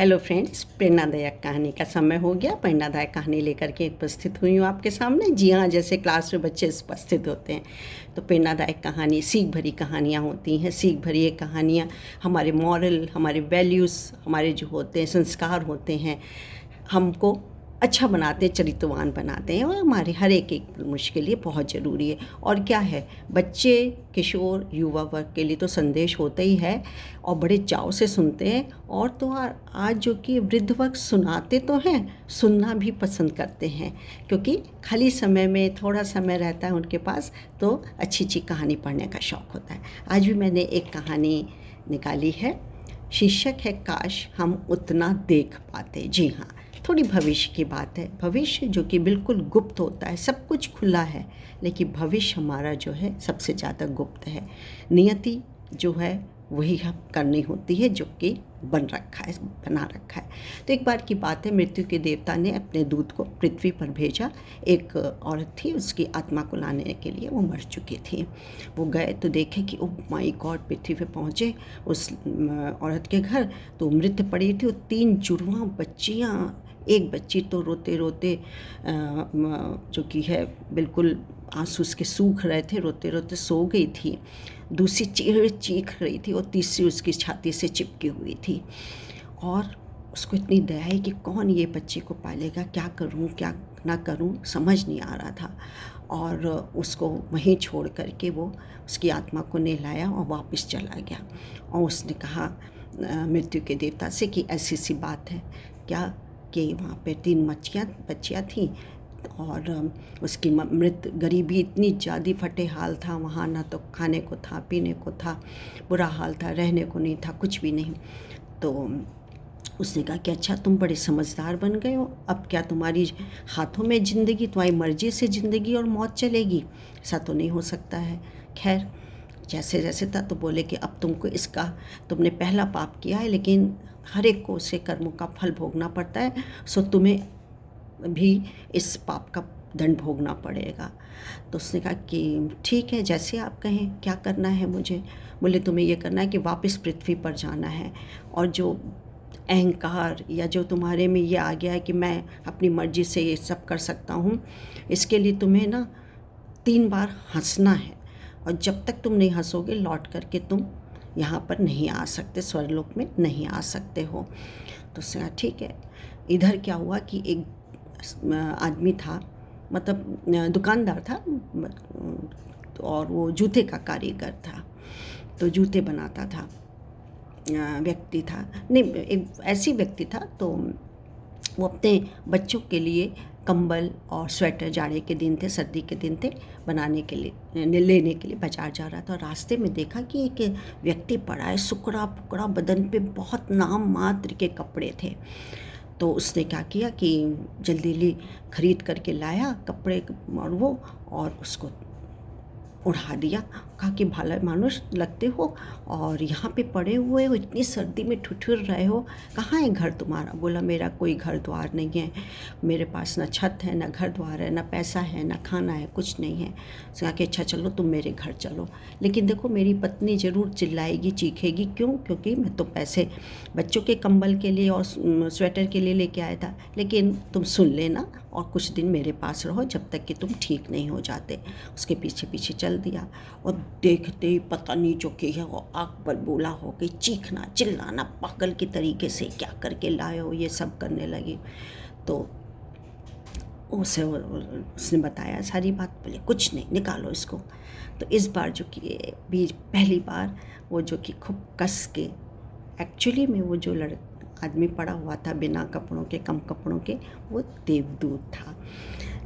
Hello friends, प्रेरणादायक कहानी का समय हो गया। प्रेरणादायक कहानी लेकर के उपस्थित हुई हूँ आपके सामने। जी हाँ, जैसे क्लास में बच्चे उपस्थित होते हैं तो प्रेरणादायक कहानी सीख भरी कहानियाँ होती हैं। सीख भरी ये कहानियाँ हमारे मॉरल, हमारे वैल्यूज़, हमारे जो होते हैं संस्कार होते हैं, हमको अच्छा बनाते हैं, चरित्रवान बनाते हैं और हमारे हर एक मनुष्य के लिए बहुत ज़रूरी है। और क्या है, बच्चे, किशोर, युवा वर्ग के लिए तो संदेश होता ही है और बड़े चाव से सुनते हैं। और तो आज जो कि वृद्ध वर्ग सुनाते तो हैं, सुनना भी पसंद करते हैं, क्योंकि खाली समय में थोड़ा समय रहता है उनके पास तो अच्छी अच्छी कहानी पढ़ने का शौक़ होता है। आज भी मैंने एक कहानी निकाली है, शीर्षक है काश हम उतना देख पाते। जी हाँ, थोड़ी भविष्य की बात है। भविष्य जो कि बिल्कुल गुप्त होता है, सब कुछ खुला है, लेकिन भविष्य हमारा जो है सबसे ज़्यादा गुप्त है। नियति जो है वही हम करनी होती है जो कि बना रखा है। तो एक बार की बात है, मृत्यु के देवता ने अपने दूत को पृथ्वी पर भेजा। एक औरत थी, उसकी आत्मा को लाने के लिए, वो मर चुकी थी। वो गए तो देखे कि ओह माय गॉड, पृथ्वी पे पहुँचे उस औरत के घर तो मृत पड़ी थी। वो 3 जुड़वा बच्चियाँ, एक बच्ची तो रोते रोते जो कि है बिल्कुल आंसू उसके सूख रहे थे, रोते रोते सो गई थी। दूसरी चीख रही थी और तीसरी उसकी छाती से चिपकी हुई थी। और उसको इतनी दया है कि कौन ये बच्चे को पालेगा, क्या करूं क्या ना करूं, समझ नहीं आ रहा था। और उसको वहीं छोड़ करके वो उसकी आत्मा को नहलाया और वापस चला गया। और उसने कहा मृत्यु के देवता से कि ऐसी सी बात है क्या कि वहाँ पे 3 बच्चियाँ थीं और उसकी मृत गरीबी इतनी ज़्यादा फटे हाल था वहाँ, ना तो खाने को था, पीने को था, बुरा हाल था, रहने को नहीं था, कुछ भी नहीं। तो उसने कहा कि अच्छा, तुम बड़े समझदार बन गए हो, अब क्या तुम्हारी हाथों में ज़िंदगी, तुम्हारी मर्जी से ज़िंदगी और मौत चलेगी? ऐसा तो नहीं हो सकता है। खैर, जैसे जैसे था तो बोले कि अब तुमने पहला पाप किया है, लेकिन हर एक को उसे कर्मों का फल भोगना पड़ता है, सो तुम्हें भी इस पाप का दंड भोगना पड़ेगा। तो उसने कहा कि ठीक है, जैसे आप कहें, क्या करना है मुझे? बोले तुम्हें ये करना है कि वापस पृथ्वी पर जाना है, और जो अहंकार या जो तुम्हारे में ये आ गया है कि मैं अपनी मर्जी से ये सब कर सकता हूँ, इसके लिए तुम्हें ना 3 बार हंसना है, और जब तक तुम नहीं हंसोगे लौट करके तुम यहाँ पर नहीं आ सकते, स्वर्गलोक में नहीं आ सकते हो। तो उसने कहा ठीक है। इधर क्या हुआ कि एक आदमी था, मतलब दुकानदार था, और वो जूते का कारीगर था, तो जूते बनाता था। व्यक्ति था, नहीं, एक ऐसी व्यक्ति था, तो वो अपने बच्चों के लिए कंबल और स्वेटर, जाड़े के दिन थे, सर्दी के दिन थे, बनाने के लिए लेने के लिए बाजार जा रहा था। रास्ते में देखा कि एक व्यक्ति पड़ा है, सुकड़ा पुकड़ा, बदन पे बहुत नाम मात्र के कपड़े थे। तो उसने क्या किया कि जल्दी खरीद करके लाया कपड़े और उसको उड़ा दिया। कहा कि भला मानुष लगते हो और यहाँ पे पड़े हुए हो, इतनी सर्दी में ठिठुर रहे हो, कहाँ है घर तुम्हारा? बोला मेरा कोई घर द्वार नहीं है, मेरे पास ना छत है, ना घर द्वार है, ना पैसा है, ना खाना है, कुछ नहीं है। उसने कहा कि अच्छा चलो तुम मेरे घर चलो, लेकिन देखो मेरी पत्नी ज़रूर चिल्लाएगी, चीखेगी। क्यों? क्योंकि मैं तो पैसे बच्चों के कंबल के लिए और स्वेटर के लिए लेके आया था, लेकिन तुम सुन लेना और कुछ दिन मेरे पास रहो जब तक कि तुम ठीक नहीं हो जाते। उसके पीछे पीछे चल दिया, और देखते ही पता नहीं जो कि है वो आग बलबूला हो गई, चीखना चिल्लाना पागल की तरीके से, क्या करके लाए हो, ये सब करने लगी। तो उसने बताया सारी बात, बोले कुछ नहीं, निकालो इसको। तो इस बार जो कि बीच पहली बार वो जो कि खूब कस के, एक्चुअली में वो जो आदमी पड़ा हुआ था बिना कपड़ों के, कम कपड़ों के, वो देवदूत था।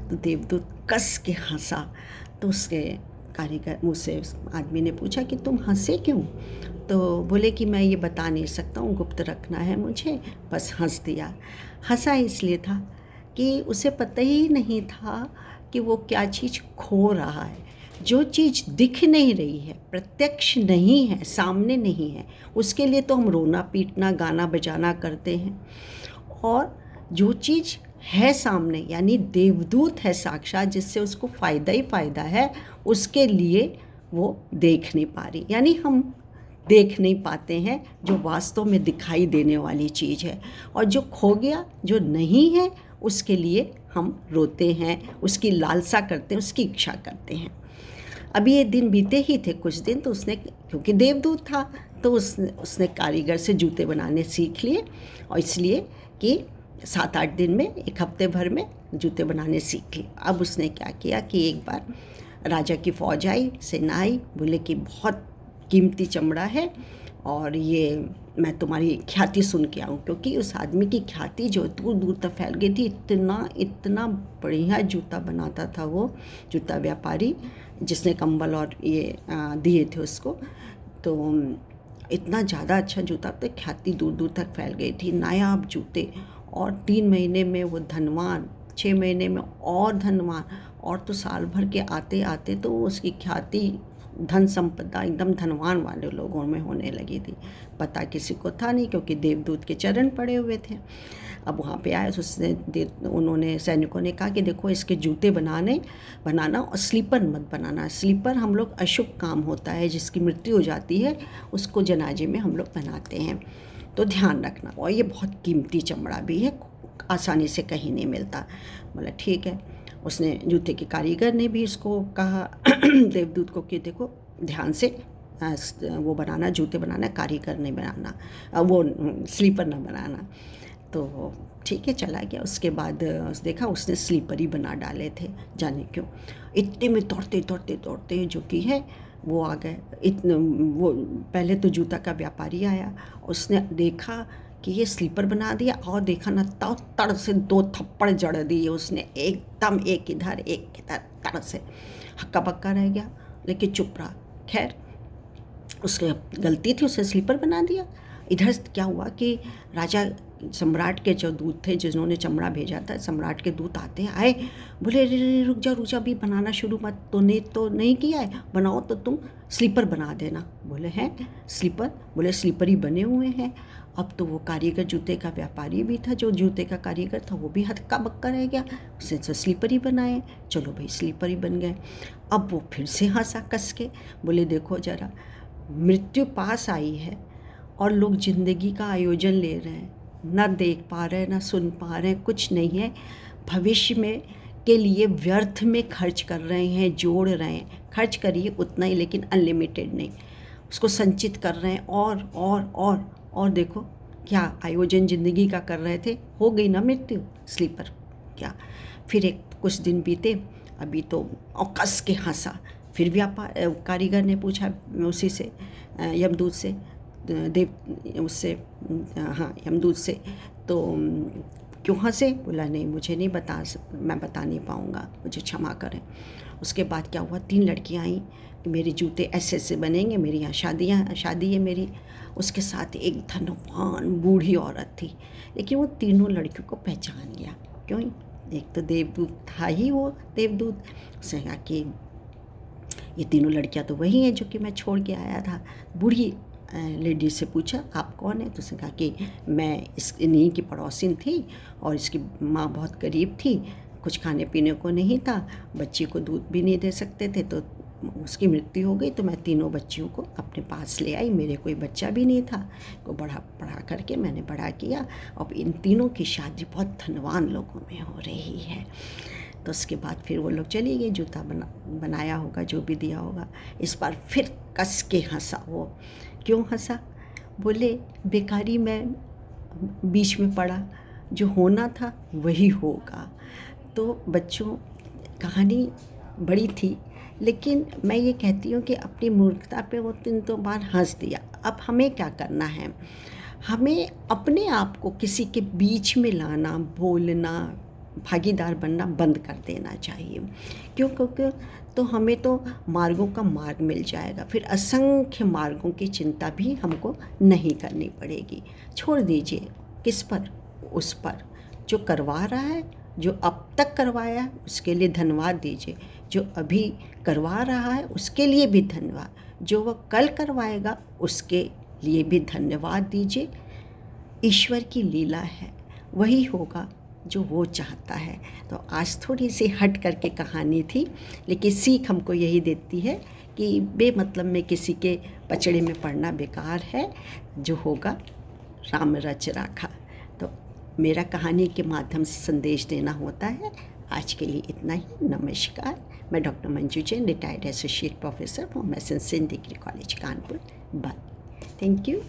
तो देवदूत कस के हंसा। तो उसके कारीगर मुझसे आदमी ने पूछा कि तुम हंसे क्यों? तो बोले कि मैं ये बता नहीं सकता हूँ, गुप्त रखना है मुझे, बस हंस दिया। हंसा इसलिए था कि उसे पता ही नहीं था कि वो क्या चीज़ खो रहा है। जो चीज़ दिख नहीं रही है, प्रत्यक्ष नहीं है, सामने नहीं है, उसके लिए तो हम रोना पीटना, गाना बजाना करते हैं। और जो चीज़ है सामने, यानी देवदूत है साक्षात, जिससे उसको फ़ायदा ही फ़ायदा है, उसके लिए वो देख नहीं पा रही। यानी हम देख नहीं पाते हैं, जो वास्तव में दिखाई देने वाली चीज़ है। और जो खो गया, जो नहीं है, उसके लिए हम रोते हैं, उसकी लालसा करते हैं, उसकी इच्छा करते हैं। अभी ये दिन बीते ही थे कुछ दिन, तो उसने, क्योंकि देवदूत था, तो उसने कारीगर से जूते बनाने सीख लिए, और इसलिए कि 7-8 दिन में, एक हफ्ते भर में जूते बनाने सीख लिए। अब उसने क्या किया कि एक बार राजा की फ़ौज आई, सेना आई, बोले कि बहुत कीमती चमड़ा है और ये मैं तुम्हारी ख्याति सुन के आऊँ, क्योंकि उस आदमी की ख्याति जो दूर दूर तक फैल गई थी। इतना इतना बढ़िया जूता बनाता था वो जूता व्यापारी, जिसने कंबल और ये दिए थे उसको। तो इतना ज़्यादा अच्छा जूता, तो ख्याति दूर दूर तक फैल गई थी, नायाब जूते। और 3 महीने में वो धनवान, 6 महीने में और धनवान, और तो साल भर के आते आते तो उसकी ख्याति, धन संपदा एकदम धनवान वाले लोगों में होने लगी थी। पता किसी को था नहीं, क्योंकि देवदूत के चरण पड़े हुए थे। अब वहाँ पे आए तो उन्होंने, सैनिकों ने कहा कि देखो, इसके जूते बनाना और स्लीपर मत बनाना। स्लीपर हम लोग अशुभ काम होता है, जिसकी मृत्यु हो जाती है उसको जनाजे में हम लोग बनाते हैं, तो ध्यान रखना। और ये बहुत कीमती चमड़ा भी है, आसानी से कहीं नहीं मिलता। बोला ठीक है। उसने, जूते के कारीगर ने भी इसको कहा देवदूत को कि देखो ध्यान से वो बनाना, जूते बनाना, कारीगर नहीं बनाना, वो स्लीपर ना बनाना। तो ठीक है, चला गया। उसके बाद देखा उसने स्लीपर ही बना डाले थे, जाने क्यों। इतने में दौड़ते दौड़ते दौड़ते जो कि है वो आ गए। वो पहले तो जूता का व्यापारी आया, उसने देखा कि ये स्लीपर बना दिया, और देखा ना तो तड़ से 2 थप्पड़ जड़ दिए उसने, एकदम एक इधर एक इधर, तड़ से हक्का बक्का रह गया, लेकिन चुप रहा। खैर, उसकी गलती थी, उसने स्लीपर बना दिया। इधर क्या हुआ कि राजा, सम्राट के जो दूत थे जिन्होंने चमड़ा भेजा था, सम्राट के दूत आए, बोले रे रुक जा भी, बनाना शुरू मत, तो नहीं किया है, बनाओ तो तुम स्लीपर बना देना। बोले हैं स्लीपर? बोले स्लीपर ही बने हुए हैं। अब तो वो कारीगर, जूते का व्यापारी भी था, जो जूते का कारीगर था, वो भी हक्का बक्का रह गया। उसने तो स्लीपर ही बनाए, चलो भाई स्लीपर ही बन गए। अब वो फिर से हंसा कस के, बोले देखो जरा, मृत्यु पास आई है और लोग जिंदगी का आयोजन ले रहे हैं, ना देख पा रहे हैं, ना सुन पा रहे हैं, कुछ नहीं है। भविष्य में के लिए व्यर्थ में खर्च कर रहे हैं, जोड़ रहे हैं। खर्च करिए उतना ही, लेकिन अनलिमिटेड नहीं, उसको संचित कर रहे हैं। और देखो क्या आयोजन ज़िंदगी का कर रहे थे, हो गई ना मृत्यु, स्लीपर क्या। फिर कुछ दिन बीते, अभी तो कस के हंसा। फिर कारीगर ने पूछा उसी से, यमदूत से, यमदूत से, तो क्यों हंसे? बोला नहीं, मुझे नहीं मैं बता नहीं पाऊँगा, मुझे क्षमा करें। उसके बाद क्या हुआ, 3 लड़कियाँ आईं कि मेरे जूते ऐसे ऐसे बनेंगे, मेरी यहाँ शादी है मेरी। उसके साथ एक धनवान बूढ़ी औरत थी, लेकिन वो तीनों लड़कियों को पहचान गया। क्यों? एक तो देवदूत था ही वो देवदूत। उसने कहा कि ये तीनों लड़कियां तो वही हैं जो कि मैं छोड़ के आया था। बूढ़ी लेडी से पूछा आप कौन है? तो उसने कहा कि मैं इन्हीं की पड़ोसिन थी, और इसकी माँ बहुत गरीब थी, कुछ खाने पीने को नहीं था, बच्ची को दूध भी नहीं दे सकते थे, तो उसकी मृत्यु हो गई, तो मैं तीनों बच्चियों को अपने पास ले आई। मेरे कोई बच्चा भी नहीं था, को पढ़ा करके मैंने बड़ा किया। अब इन तीनों की शादी बहुत धनवान लोगों में हो रही है। तो उसके बाद फिर वो लोग चली गई, जूता बनाया होगा, जो भी दिया होगा। इस बार फिर कस के हंसा वो। क्यों हंसा? बोले बेकारी मैं बीच में पड़ा, जो होना था वही होगा। तो बच्चों, कहानी बड़ी थी, लेकिन मैं ये कहती हूँ कि अपनी मूर्खता पे वो 3 बार हंस दिया। अब हमें क्या करना है? हमें अपने आप को किसी के बीच में लाना, बोलना, भागीदार बनना बंद कर देना चाहिए। क्योंकि तो हमें तो मार्गों का मार्ग मिल जाएगा, फिर असंख्य मार्गों की चिंता भी हमको नहीं करनी पड़ेगी। छोड़ दीजिए, किस पर? उस पर जो करवा रहा है, जो अब तक करवाया उसके लिए धन्यवाद दीजिए, जो अभी करवा रहा है उसके लिए भी धन्यवाद, जो वह कल करवाएगा उसके लिए भी धन्यवाद दीजिए। ईश्वर की लीला है, वही होगा जो वो चाहता है। तो आज थोड़ी सी हट करके कहानी थी, लेकिन सीख हमको यही देती है कि बेमतलब में किसी के पचड़े में पड़ना बेकार है, जो होगा राम रच राखा। तो मेरा कहानी के माध्यम से संदेश देना होता है। आज के लिए इतना ही। नमस्कार। मैं doctor Manju Jain, retired associate professor from S N. Singh degree college Kanpur. Bye. Thank you.